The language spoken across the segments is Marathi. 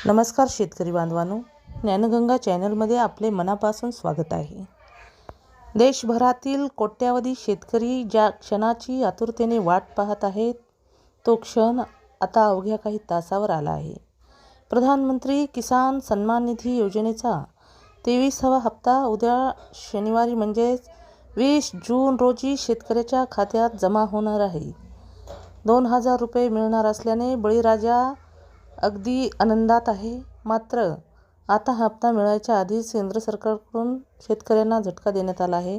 नमस्कार शेतकरी बांधवांनो, ज्ञानगंगा चॅनलमध्ये आपले मनापासून स्वागत आहे. देशभरातील कोट्यावधी शेतकरी ज्या क्षणाची आतुरतेने वाट पाहत आहेत, तो क्षण आता अवघ्या काही तासावर आला आहे. प्रधानमंत्री किसान सन्मान निधी योजनेचा 23वा हप्ता उद्या शनिवारी म्हणजेच 20 जून रोजी शेतकऱ्याच्या खात्यात जमा होणार आहे. 2,000 रुपये मिळणार असल्याने बळीराजा अगदी आनंदात आहे. मात्र आता हप्ता मिळायच्या आधीच केंद्र सरकारकडून शेतकऱ्यांना झटका देण्यात आला आहे.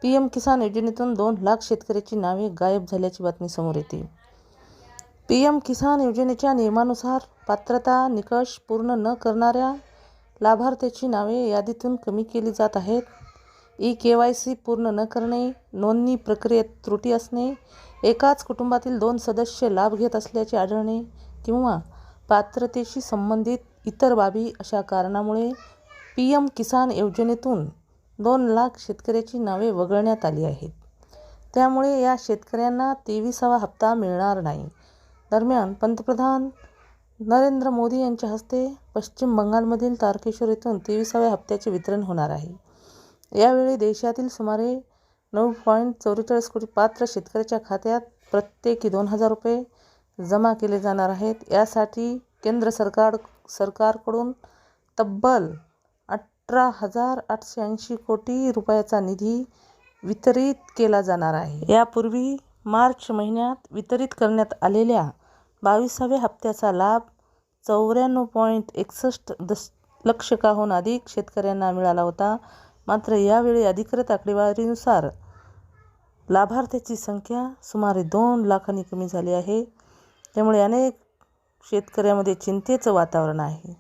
PM किसान योजनेतून 2 लाख शेतकऱ्याची नावे गायब झाल्याची बातमी समोर येते. PM किसान योजनेच्या नियमानुसार पात्रता निकष पूर्ण न करणाऱ्या लाभार्थ्याची नावे यादीतून कमी केली जात आहेत. KYC पूर्ण न करणे, नोंदणी प्रक्रियेत त्रुटी असणे, एकाच कुटुंबातील 2 सदस्य लाभ घेत असल्याचे आढळणे किंवा पात्रतेशी संबंधित इतर बाबी अशा कारणामुळे PM किसान योजनेतून 2 लाख शेतकऱ्याची नावे वगळण्यात आली आहेत. त्यामुळे या शेतकऱ्यांना 23वा हप्ता मिळणार नाही. दरम्यान पंतप्रधान नरेंद्र मोदी यांच्या हस्ते पश्चिम बंगालमधील तारकेश्वर येथून 23व्या हप्त्याचे वितरण होणार आहे. यावेळी देशातील सुमारे 9.44 कोटी पात्र शेतकऱ्याच्या खात्यात प्रत्येकी 2,000 रुपये जमा केले जाणार आहेत. यासाठी केंद्र सरकारकडून तब्बल 18,880 कोटी रुपयाचा निधी वितरित केला जाणार आहे. यापूर्वी मार्च महिन्यात वितरित करण्यात आलेल्या 22व्या हप्त्याचा लाभ 94.61 लक्षाहून अधिक शेतकऱ्यांना मिळाला होता. मात्र यावेळी अधिकृत आकडेवारीनुसार लाभार्थ्यांची संख्या सुमारे 2 लाखांनी कमी झाली आहे. त्यामुळे अनेक शेतकऱ्यांमध्ये चिंतेचं वातावरण आहे.